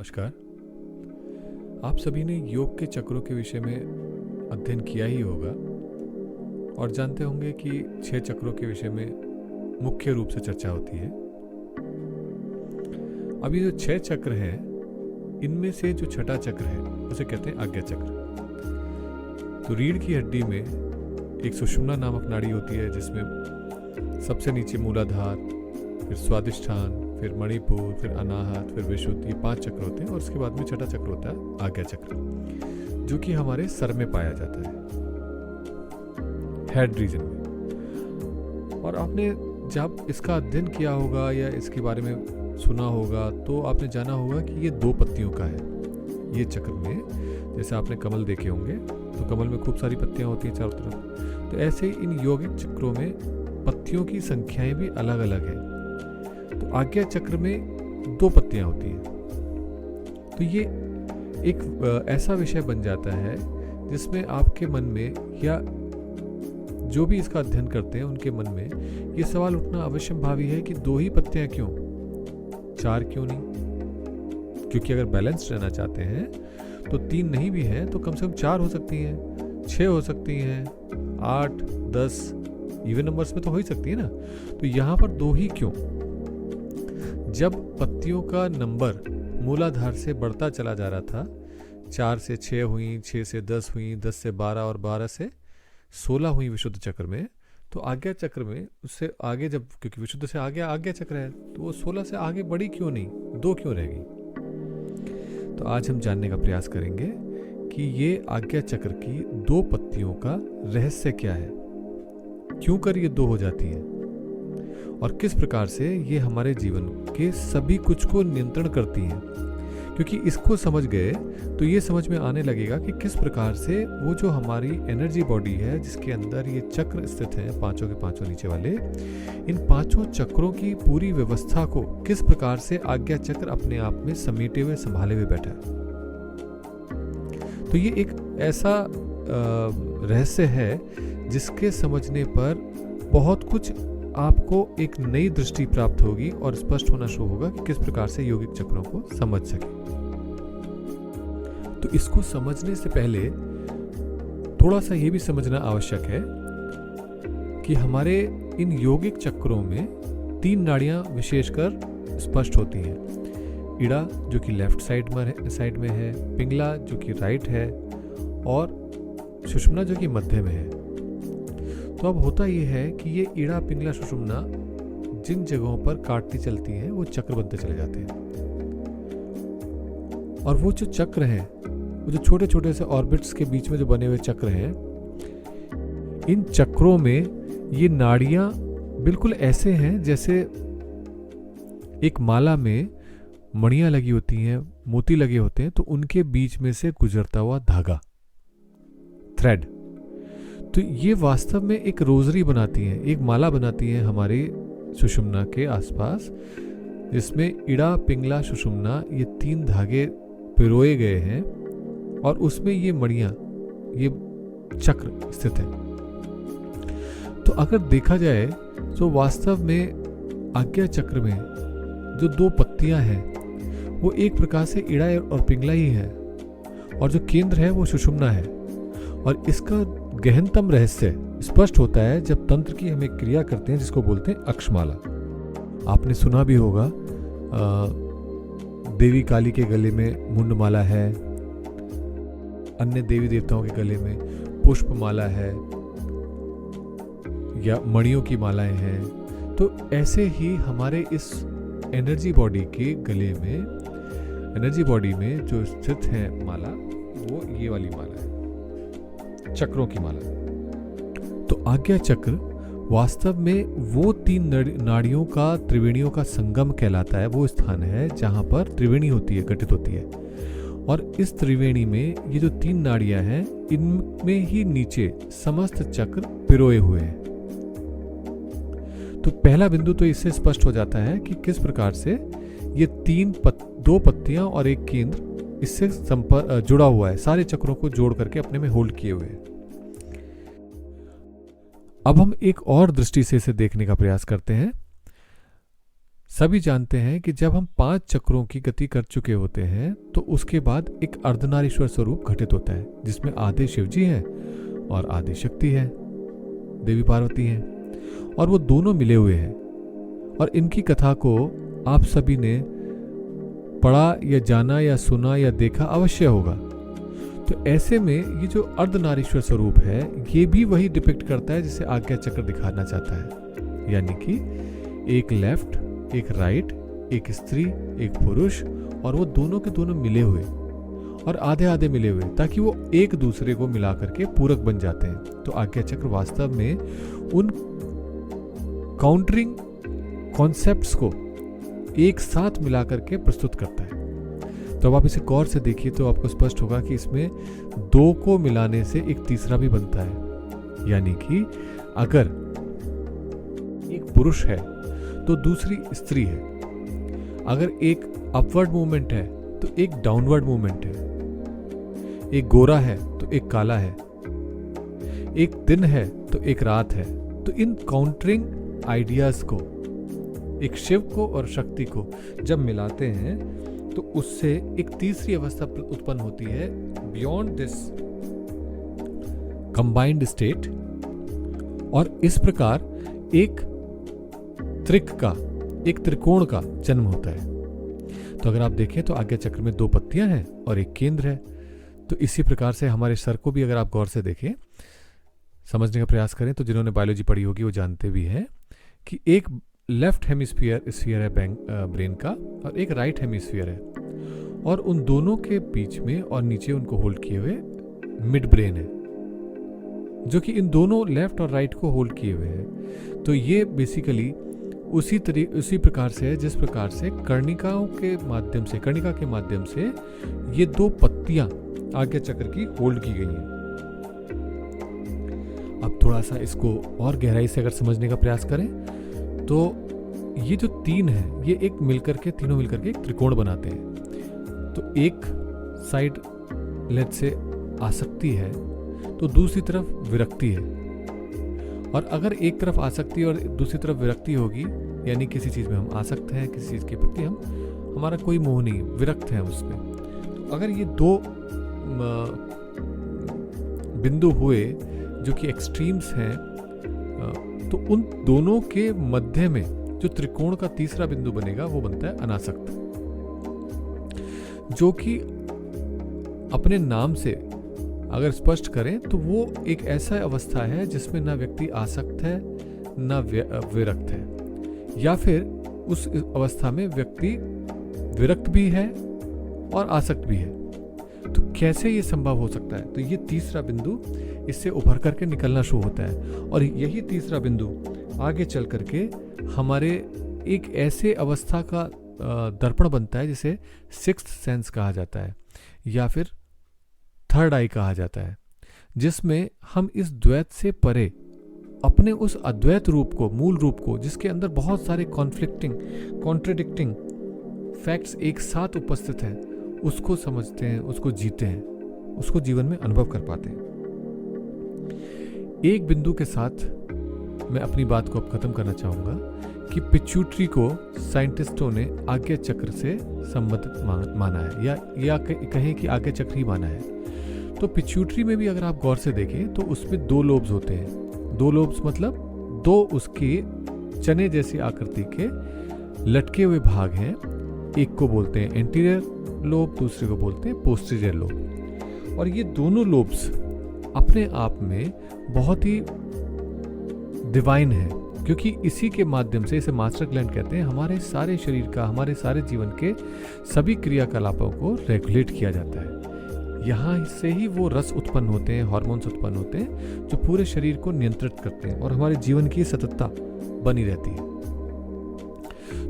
नमस्कार। आप सभी ने योग के चक्रों के विषय में अध्ययन किया ही होगा और जानते होंगे कि 6 चक्रों के विषय में मुख्य रूप से चर्चा होती है। अभी जो 6 चक्र हैं, इनमें से जो छठा चक्र है उसे कहते हैं आज्ञा चक्र। तो रीढ़ की हड्डी में एक सुषुम्ना नामक नाड़ी होती है, जिसमें सबसे नीचे मूलाधार, फिर स्वादिष्ठान, फिर मणिपुर, फिर अनाहत, फिर विशुद्ध, ये 5 चक्र होते हैं। और उसके बाद में छठा चक्र होता है आज्ञा चक्र, जो कि हमारे सर में पाया जाता है, हेड रीजन में। और आपने जब इसका अध्ययन किया होगा या इसके बारे में सुना होगा तो आपने जाना होगा कि ये 2 पत्तियों का है। ये चक्र में जैसे आपने कमल देखे होंगे तो कमल में खूब सारी पत्तियां होती हैं चारों तरफ, तो ऐसे ही इन यौगिक चक्रों में पत्तियों की संख्याएं भी अलग अलग है। तो आज्ञा चक्र में 2 पत्तियां होती हैं। तो ये एक ऐसा विषय बन जाता है जिसमें आपके मन में या जो भी इसका अध्ययन करते हैं उनके मन में ये सवाल उठना अवश्यंभावी है कि 2 ही पत्तियां क्यों, 4 क्यों नहीं? क्योंकि अगर बैलेंस रहना चाहते हैं तो 3 नहीं भी हैं तो कम से कम 4 हो सकती हैं, 6 हो सकती हैं, 8, 10 इवन नंबर्स में तो हो ही सकती है ना। तो यहाँ पर 2 ही क्यों? जब पत्तियों का नंबर मूलाधार से बढ़ता चला जा रहा था, 4 से 6 हुई, 6 से 10 हुई, 10 से 12 और 12 से 16 हुई विशुद्ध चक्र में, तो आज्ञा चक्र में उससे आगे, जब क्योंकि विशुद्ध से आगे आज्ञा चक्र है तो वो 16 से आगे बढ़ी क्यों नहीं, 2 क्यों रह गई? तो आज हम जानने का प्रयास करेंगे कि ये आज्ञा चक्र की 2 पत्तियों का रहस्य क्या है, क्यों कर ये 2 हो जाती है और किस प्रकार से ये हमारे जीवन के सभी कुछ को नियंत्रण करती हैं। क्योंकि इसको समझ गए तो ये समझ में आने लगेगा कि किस प्रकार से वो जो हमारी एनर्जी बॉडी है, जिसके अंदर ये चक्र स्थित हैं, 5 के 5 नीचे वाले, इन 5 चक्रों की पूरी व्यवस्था को किस प्रकार से आज्ञा चक्र अपने आप में समेटे हुए, संभाले हुए बैठा है। तो ये एक ऐसा रहस्य है जिसके समझने पर बहुत कुछ आपको एक नई दृष्टि प्राप्त होगी और स्पष्ट होना शुरू होगा कि किस प्रकार से यौगिक चक्रों को समझ सके। तो इसको समझने से पहले थोड़ा सा ये भी समझना आवश्यक है कि हमारे इन यौगिक चक्रों में 3 नाड़ियां विशेषकर स्पष्ट होती हैं। इड़ा जो कि लेफ्ट साइड में है, पिंगला जो कि राइट है और सुषुम्ना जो कि मध्य में है। तो अब होता यह है कि ये इड़ा, पिंगला, सुषुम्ना जिन जगहों पर काटती चलती हैं वो चक्र बनते चले जाते हैं। और वो जो चक्र हैं, वो जो छोटे छोटे से ऑर्बिट्स के बीच में जो बने हुए चक्र हैं, इन चक्रों में ये नाड़ियां बिल्कुल ऐसे हैं जैसे एक माला में मणियां लगी होती हैं, मोती लगे होते हैं, तो उनके बीच में से गुजरता हुआ धागा, थ्रेड। तो ये वास्तव में एक रोजरी बनाती हैं, एक माला बनाती हैं हमारे सुषुम्ना के आसपास, जिसमें इड़ा, पिंगला, सुषुम्ना ये 3 धागे पिरोए गए हैं और उसमें ये मणियां, ये चक्र स्थित है। तो अगर देखा जाए तो वास्तव में आज्ञा चक्र में जो 2 पत्तियां हैं वो एक प्रकार से इड़ा और पिंगला ही है और जो केंद्र है वो सुषुम्ना है। और इसका गहनतम रहस्य स्पष्ट होता है जब तंत्र की हम एक क्रिया करते हैं जिसको बोलते हैं अक्षमाला। आपने सुना भी होगा, देवी काली के गले में मुंडमाला है, अन्य देवी देवताओं के गले में पुष्पमाला है या मणियों की मालाएं हैं। तो ऐसे ही हमारे इस एनर्जी बॉडी के गले में, एनर्जी बॉडी में जो स्थित है माला, वो ये वाली माला है, चक्रों की माला। तो आज्ञा चक्र वास्तव में वो 3 नाड़ियों का, त्रिवेणियों का संगम कहलाता है। वो स्थान है जहां पर त्रिवेणी होती है, गठित होती है। और इस त्रिवेणी में ये जो 3 नाड़ियां हैं, इनमें ही नीचे समस्त चक्र पिरोए हुए हैं। तो पहला बिंदु तो इससे स्पष्ट हो जाता है कि किस प्रकार से ये 2 पत्तियां और एक केंद्र इससे जुड़ा हुआ है, सारे चक्रों को जोड़ करके अपने में होल्ड किए हुए हैं। अब हम एक और दृष्टि से इसे देखने का प्रयास करते हैं। सभी जानते हैं कि जब हम 5 चक्रों की गति कर चुके होते हैं तो उसके बाद एक अर्धनारीश्वर स्वरूप घटित होता है, जिसमें आधे शिवजी हैं और आधे शक्ति है, देवी पार्वती हैं, और वो दोनों मिले हुए हैं। और इनकी कथा को आप सभी ने पढ़ा या जाना या सुना या देखा अवश्य होगा। तो ऐसे में ये जो अर्धनारीश्वर स्वरूप है, ये भी वही डिपिक्ट करता है जिसे आज्ञा चक्र दिखाना चाहता है, यानी कि एक लेफ्ट, एक राइट, एक स्त्री, एक पुरुष, और वो दोनों के दोनों मिले हुए और आधे आधे मिले हुए, ताकि वो एक दूसरे को मिला करके पूरक बन जाते हैं। तो आज्ञा चक्र वास्तव में उन काउंटरिंग कॉन्सेप्ट्स को एक साथ मिला करके प्रस्तुत करता है। तो अब आप इसे गौर से देखिए तो आपको स्पष्ट होगा कि इसमें 2 को मिलाने से एक तीसरा भी बनता है, यानी कि अगर एक पुरुष है तो दूसरी स्त्री है, अगर एक अपवर्ड मूवमेंट है तो एक डाउनवर्ड मूवमेंट है, एक गोरा है तो एक काला है, एक दिन है तो एक रात है। तो इन काउंटरिंग आइडियाज को, एक शिव को और शक्ति को जब मिलाते हैं तो उससे एक तीसरी अवस्था उत्पन्न होती है बियॉन्ड दिस कंबाइंड स्टेट, और इस प्रकार एक त्रिकोण का जन्म होता है। तो अगर आप देखें तो आज्ञा चक्र में 2 पत्तियां हैं और एक केंद्र है। तो इसी प्रकार से हमारे सर को भी अगर आप गौर से देखें, समझने का प्रयास करें, तो जिन्होंने बायोलॉजी पढ़ी होगी वो जानते भी हैं कि एक लेफ्ट हेमिस्फीयर है ब्रेन का और एक राइट हेमिस्फीयर है, और उन दोनों के बीच में और नीचे उनको होल्ड किए हुए मिड ब्रेन है, जो कि इन दोनों लेफ्ट और राइट को होल्ड किए हुए हैं। तो ये बेसिकली उसी प्रकार से है जिस प्रकार से कर्णिका के माध्यम से ये 2 पत्तियां आज्ञा चक्र की होल्ड की गई हैं। अब थोड़ा सा इसको और गहराई से अगर समझने का प्रयास करें तो ये जो 3 है, ये तीनों मिलकर के एक त्रिकोण बनाते हैं। तो एक साइड लेट से आसक्ति है तो दूसरी तरफ विरक्ति है, और अगर एक तरफ आसक्ति और दूसरी तरफ विरक्ति होगी, यानी किसी चीज में हम आसक्त हैं, किसी चीज के प्रति हमारा कोई मोह नहीं, विरक्त है उसमें। तो अगर ये 2 बिंदु हुए जो कि एक्सट्रीम्स हैं, तो उन दोनों के मध्य में जो त्रिकोण का तीसरा बिंदु बनेगा वो बनता है अनासक्त, जो कि अपने नाम से अगर स्पष्ट करें तो वो एक ऐसा अवस्था है जिसमें ना व्यक्ति आसक्त है ना विरक्त है, या फिर उस अवस्था में व्यक्ति विरक्त भी है और आसक्त भी है। तो कैसे ये संभव हो सकता है? तो ये तीसरा बिंदु इससे उभर करके निकलना शुरू होता है, और यही तीसरा बिंदु आगे चल करके हमारे एक ऐसे अवस्था का दर्पण बनता है जिसे सिक्स्थ सेंस कहा जाता है या फिर थर्ड आई कहा जाता है, जिसमें हम इस द्वैत से परे अपने उस अद्वैत रूप को, मूल रूप को, जिसके अंदर बहुत सारे कॉन्ट्रडिक्टिंग फैक्ट्स एक साथ उपस्थित हैं, उसको समझते हैं, उसको जीते हैं, उसको जीवन में अनुभव कर पाते हैं। एक बिंदु के साथ मैं अपनी बात को अब खत्म करना चाहूंगा कि पिट्यूटरी को साइंटिस्टों ने आज्ञा चक्र से संबंधित माना है, या कहें कि आज्ञा चक्र ही माना है। तो पिट्यूटरी में भी अगर आप गौर से देखें तो उसमें 2 लोब्स होते हैं। 2 लोब्स मतलब 2 उसके चने जैसी आकृति के लटके हुए भाग हैं। एक को बोलते हैं एंटीरियर लोब, दूसरे को बोलते हैं पोस्टीरियर लोब। और ये दोनों लोब्स अपने आप में बहुत ही डिवाइन है, क्योंकि इसी के माध्यम से, इसे मास्टर ग्लैंड कहते हैं, हमारे सारे शरीर का, हमारे सारे जीवन के सभी क्रियाकलापों को रेगुलेट किया जाता है। यहाँ से ही वो रस उत्पन्न होते हैं, हार्मोन्स उत्पन्न होते हैं, जो पूरे शरीर को नियंत्रित करते हैं और हमारे जीवन की सततता बनी रहती है।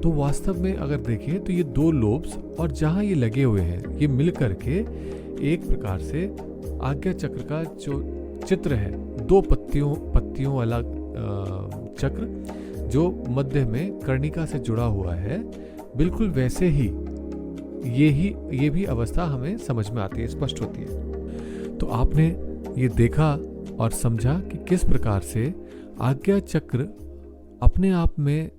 तो वास्तव में अगर देखें तो ये 2 लोब्स और जहाँ ये लगे हुए हैं, ये मिल करके एक प्रकार से आज्ञा चक्र का जो चित्र है, 2 पत्तियों वाला चक्र जो मध्य में कर्णिका से जुड़ा हुआ है, बिल्कुल वैसे ही ये भी अवस्था हमें समझ में आती है, स्पष्ट होती है। तो आपने ये देखा और समझा कि किस प्रकार से आज्ञा चक्र अपने आप में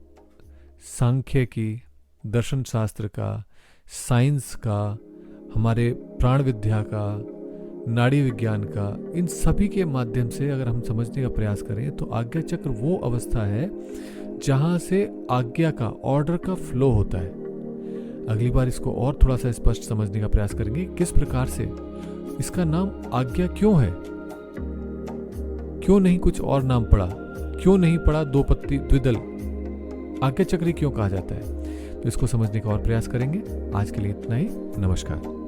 सांख्य की, दर्शन शास्त्र का, साइंस का, हमारे प्राण विद्या का, नाड़ी विज्ञान का, इन सभी के माध्यम से अगर हम समझने का प्रयास करें तो आज्ञा चक्र वो अवस्था है जहां से आज्ञा का, ऑर्डर का फ्लो होता है। अगली बार इसको और थोड़ा सा स्पष्ट समझने का प्रयास करेंगे, किस प्रकार से इसका नाम आज्ञा क्यों है, क्यों नहीं कुछ और नाम पड़ा, क्यों नहीं पड़ा दो पत्ती द्विदल, आज्ञा चक्री क्यों कहा जाता है। तो इसको समझने का और प्रयास करेंगे। आज के लिए इतना ही। नमस्कार।